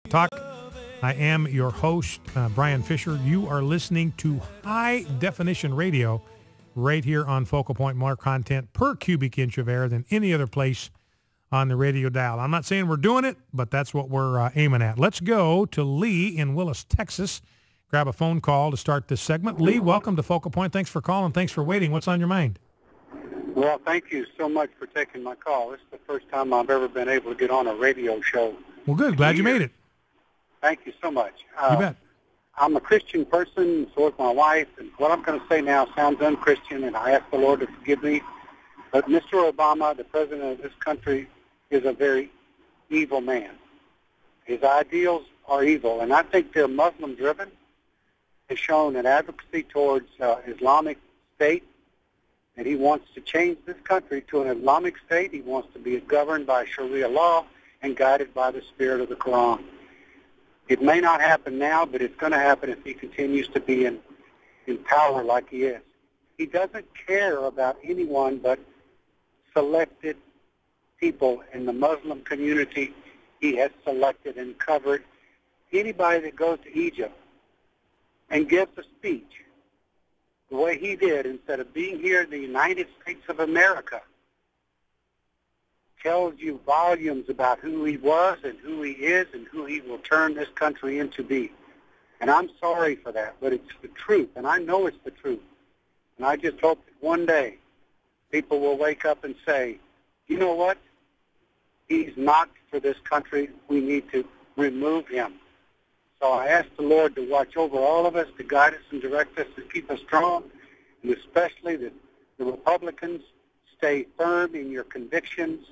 Talk. I am your host, Brian Fisher. You are listening to High Definition Radio right here on Focal Point. More content per cubic inch of air than any other place on the radio dial. I'm not saying we're doing it, but that's what we're aiming at. Let's go to Lee in Willis, Texas. Grab a phone call to start this segment. Lee, welcome to Focal Point. Thanks for calling. Thanks for waiting. What's on your mind? Well, thank you so much for taking my call. This is the first time I've ever been able to get on a radio show. Well, good. Glad you made it. Thank you so much. You bet. I'm a Christian person, so is my wife, and what I'm going to say now sounds unchristian, and I ask the Lord to forgive me. But Mr. Obama, the president of this country, is a very evil man. His ideals are evil, and I think they're Muslim-driven. He's shown an advocacy towards Islamic State, and he wants to change this country to an Islamic State. He wants to be governed by Sharia law and guided by the spirit of the Quran. It may not happen now, but it's going to happen if he continues to be in power like he is. He doesn't care about anyone but selected people in the Muslim community. He has selected and covered anybody that goes to Egypt and gives a speech the way he did, instead of being here in the United States of America, tells you volumes about who he was and who he is and who he will turn this country into be. And I'm sorry for that, but it's the truth, and I know it's the truth. And I just hope that one day people will wake up and say, you know what? He's not for this country. We need to remove him. So I ask the Lord to watch over all of us, to guide us and direct us, to keep us strong, and especially the Republicans, stay firm in your convictions.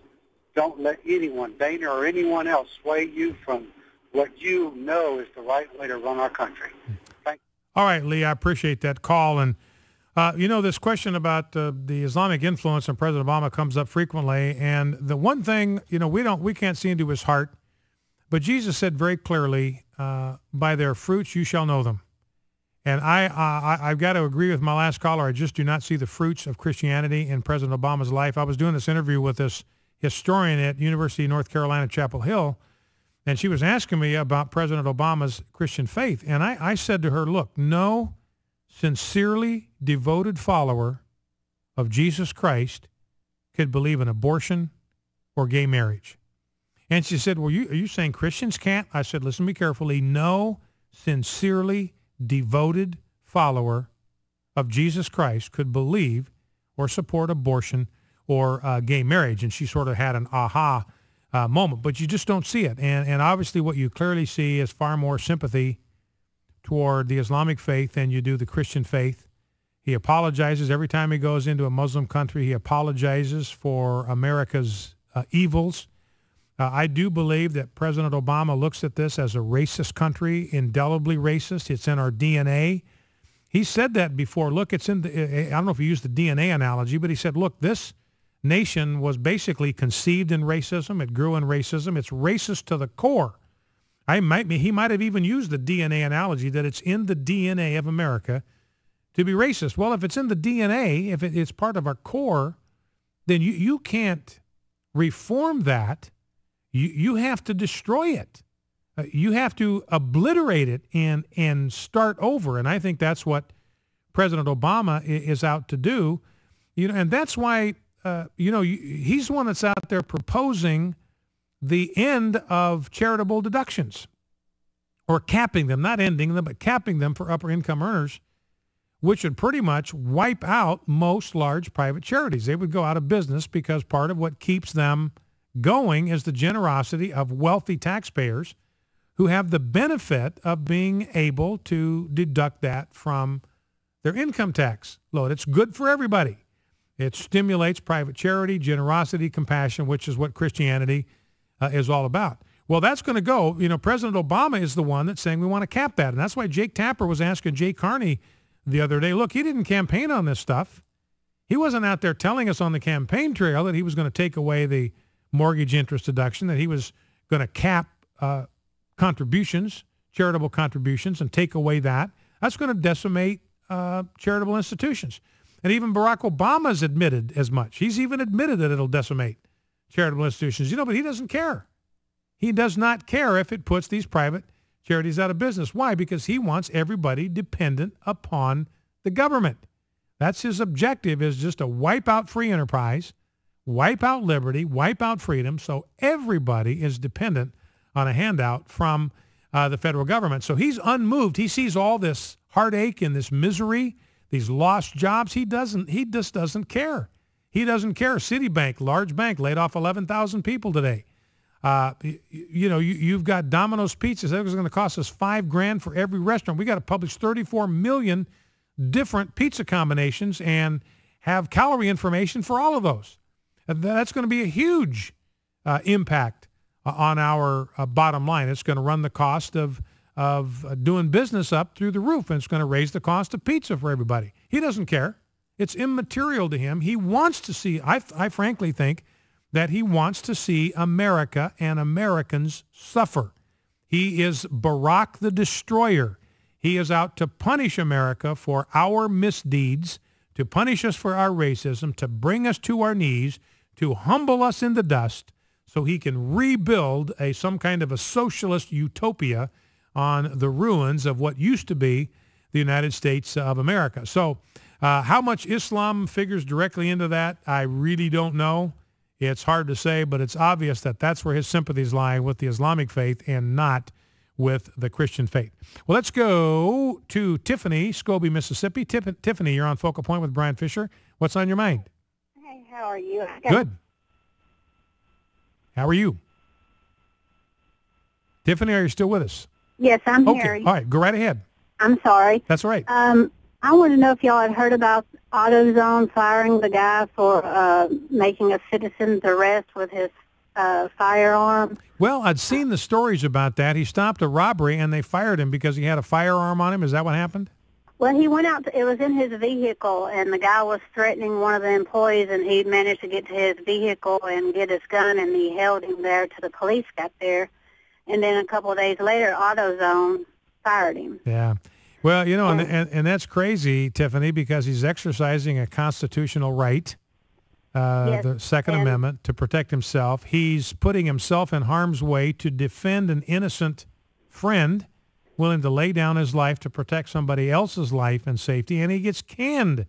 Don't let anyone, Dana or anyone else, sway you from what you know is the right way to run our country. Thank you. All right, Lee, I appreciate that call. And, this question about the Islamic influence on President Obama comes up frequently. And the one thing, we can't see into his heart, but Jesus said very clearly, by their fruits you shall know them. And I've got to agree with my last caller. I just do not see the fruits of Christianity in President Obama's life. I was doing this interview with this historian at University of North Carolina, Chapel Hill, and she was asking me about President Obama's Christian faith. And I said to her, look, no sincerely devoted follower of Jesus Christ could believe in abortion or gay marriage. And she said, well, are you saying Christians can't? I said, listen to me carefully. No sincerely devoted follower of Jesus Christ could believe or support abortion or gay marriage. And she sort of had an aha moment, but you just don't see it. And obviously what you clearly see is far more sympathy toward the Islamic faith than you do the Christian faith. He apologizes every time he goes into a Muslim country. He apologizes for America's evils. I do believe that President Obama looks at this as a racist country, indelibly racist. It's in our DNA. He said that before. Look, it's in the, I don't know if he used the DNA analogy, but he said, look, this nation was basically conceived in racism. It grew in racism. It's racist to the core. He might have even used the DNA analogy that it's in the DNA of America to be racist. Well, if it's in the DNA, if it's part of our core, then you can't reform that. You have to destroy it. You have to obliterate it and start over. And I think that's what President Obama is out to do. And that's why, he's the one that's out there proposing the end of charitable deductions, or capping them, not ending them, but capping them for upper income earners, which would pretty much wipe out most large private charities. They would go out of business because part of what keeps them going is the generosity of wealthy taxpayers who have the benefit of being able to deduct that from their income tax load. It's good for everybody. It stimulates private charity, generosity, compassion, which is what Christianity is all about. Well, that's going to go. President Obama is the one that's saying we want to cap that. And that's why Jake Tapper was asking Jay Carney the other day, look, he didn't campaign on this stuff. He wasn't out there telling us on the campaign trail that he was going to take away the mortgage interest deduction, that he was going to cap contributions, charitable contributions, and take away that. That's going to decimate charitable institutions. And even Barack Obama's admitted as much. He's even admitted that it'll decimate charitable institutions. But he doesn't care. He does not care if it puts these private charities out of business. Why? Because he wants everybody dependent upon the government. That's his objective, is just to wipe out free enterprise, wipe out liberty, wipe out freedom, so everybody is dependent on a handout from the federal government. So he's unmoved. He sees all this heartache and this misery, these lost jobs. He just doesn't care. He doesn't care. Citibank, large bank, laid off 11,000 people today. You've got Domino's Pizzas. That was going to cost us $5,000 for every restaurant. We got to publish 34 million different pizza combinations and have calorie information for all of those. That's going to be a huge impact on our bottom line. It's going to run the cost of doing business up through the roof, and it's going to raise the cost of pizza for everybody. He doesn't care. It's immaterial to him. He wants to see, I frankly think, that he wants to see America and Americans suffer. He is Barack the Destroyer. He is out to punish America for our misdeeds, to punish us for our racism, to bring us to our knees, to humble us in the dust, so he can rebuild some kind of a socialist utopia on the ruins of what used to be the United States of America. So how much Islam figures directly into that, I really don't know. It's hard to say, but it's obvious that that's where his sympathies lie, with the Islamic faith and not with the Christian faith. Well, let's go to Tiffany, Scobie, Mississippi. Tiffany, you're on Focal Point with Brian Fisher. What's on your mind? Hey, how are you? Good. How are you? Tiffany, are you still with us? Yes, I'm okay. here. All right, go right ahead. I'm sorry. That's all right. I want to know if y'all had heard about AutoZone firing the guy for making a citizen's arrest with his firearm. Well, I'd seen the stories about that. He stopped a robbery, and they fired him because he had a firearm on him. Is that what happened? Well, he went out. It was in his vehicle, and the guy was threatening one of the employees, and he managed to get to his vehicle and get his gun, and he held him there till the police got there. And then a couple of days later, AutoZone fired him. Yeah. Well, and that's crazy, Tiffany, because he's exercising a constitutional right, yes, the Second Amendment, to protect himself. He's putting himself in harm's way to defend an innocent friend, willing to lay down his life to protect somebody else's life and safety, and he gets canned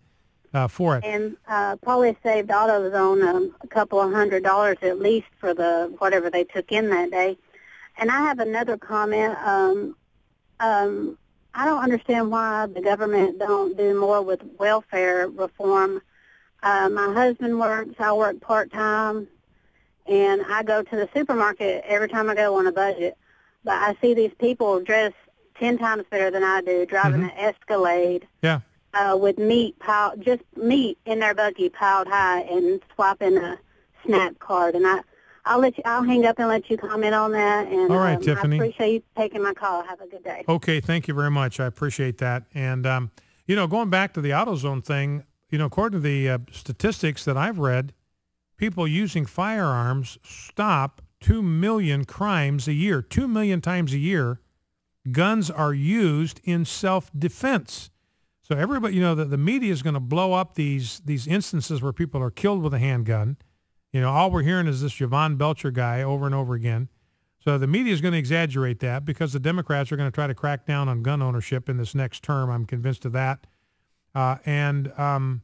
for it. And probably saved AutoZone a couple of $100 at least for the whatever they took in that day. And I have another comment. I don't understand why the government don't do more with welfare reform. My husband works, I work part-time, and I go to the supermarket every time I go on a budget. But I see these people dressed 10 times better than I do, driving an Escalade with meat in their buggy piled high and swiping a SNAP card. And I'll hang up and let you comment on that. And all right, Tiffany. I appreciate you taking my call. Have a good day. Okay, thank you very much. I appreciate that. And, going back to the AutoZone thing, according to the statistics that I've read, people using firearms stop 2 million crimes a year. 2 million times a year, guns are used in self-defense. So everybody, the media is going to blow up these instances where people are killed with a handgun. All we're hearing is this Yvonne Belcher guy over and over again. So the media is going to exaggerate that because the Democrats are going to try to crack down on gun ownership in this next term. I'm convinced of that. And I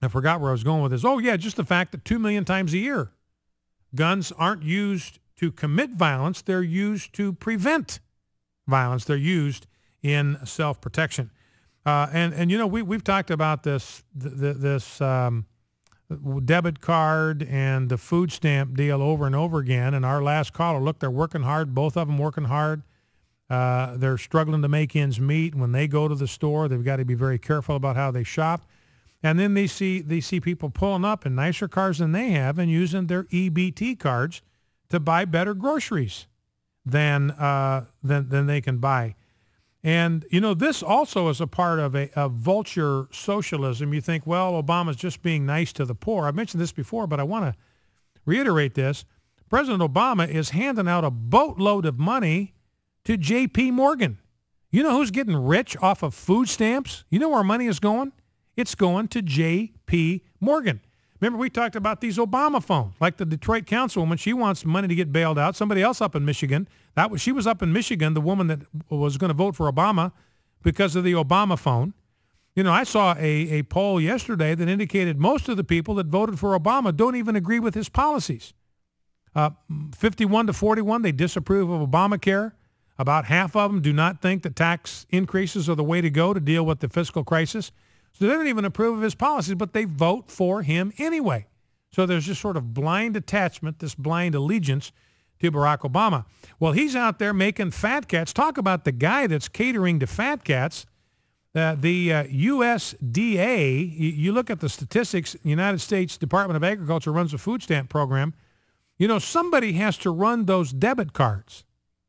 forgot where I was going with this. Oh, yeah, just the fact that 2 million times a year, guns aren't used to commit violence. They're used to prevent violence. They're used in self-protection. We've talked about this debit card and the food stamp deal over and over again. And our last caller, look, they're working hard. Both of them working hard. They're struggling to make ends meet. When they go to the store, they've got to be very careful about how they shop. And then they see people pulling up in nicer cars than they have and using their EBT cards to buy better groceries than they can buy. And, this also is a part of a vulture socialism. You think, well, Obama's just being nice to the poor. I've mentioned this before, but I want to reiterate this. President Obama is handing out a boatload of money to J.P. Morgan. You know who's getting rich off of food stamps? You know where money is going? It's going to J.P. Morgan Remember, we talked about these Obama phones, like the Detroit councilwoman. She wants money to get bailed out. Somebody else up in Michigan, she was up in Michigan, the woman that was going to vote for Obama because of the Obama phone. You know, I saw a poll yesterday that indicated most of the people that voted for Obama don't even agree with his policies. 51 to 41, they disapprove of Obamacare. About half of them do not think that tax increases are the way to go to deal with the fiscal crisis. So they don't even approve of his policies, but they vote for him anyway. So there's just sort of blind attachment, this blind allegiance to Barack Obama. Well, he's out there making fat cats. Talk about the guy that's catering to fat cats. The USDA, you look at the statistics, the United States Department of Agriculture runs a food stamp program. You know, somebody has to run those debit cards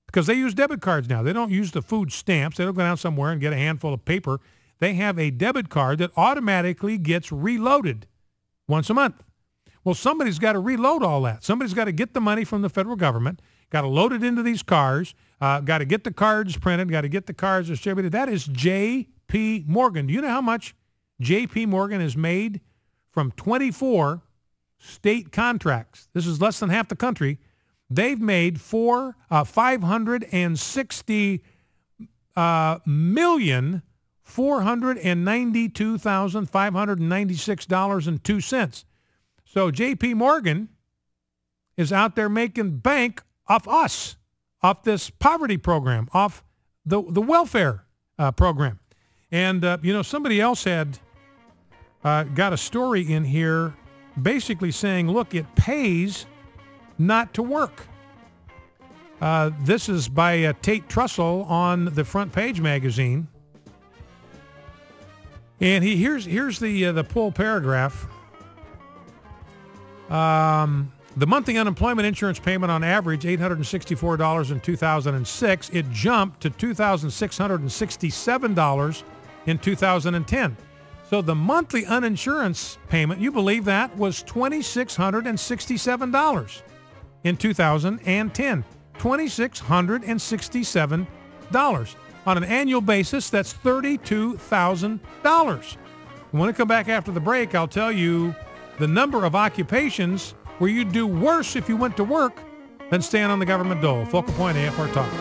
because they use debit cards now. They don't use the food stamps. They don't go down somewhere and get a handful of paper. They have a debit card that automatically gets reloaded once a month. Well, somebody's got to reload all that. Somebody's got to get the money from the federal government, got to load it into these cars, got to get the cards printed, got to get the cards distributed. That is J.P. Morgan. Do you know how much J.P. Morgan has made from 24 state contracts? This is less than half the country. They've made $492,596.02. So J.P. Morgan is out there making bank off us, off this poverty program, off the welfare program. And, you know, somebody else had got a story in here basically saying, look, it pays not to work. This is by Tate Trussell on the Front Page magazine. And here's the full paragraph. The monthly unemployment insurance payment on average, $864 in 2006. It jumped to $2,667 in 2010. So the monthly uninsurance payment, you believe that, was $2,667 in 2010. $2,667. On an annual basis, that's $32,000. When I come back after the break, I'll tell you the number of occupations where you'd do worse if you went to work than stand on the government dole. Focal Point AFR Talk.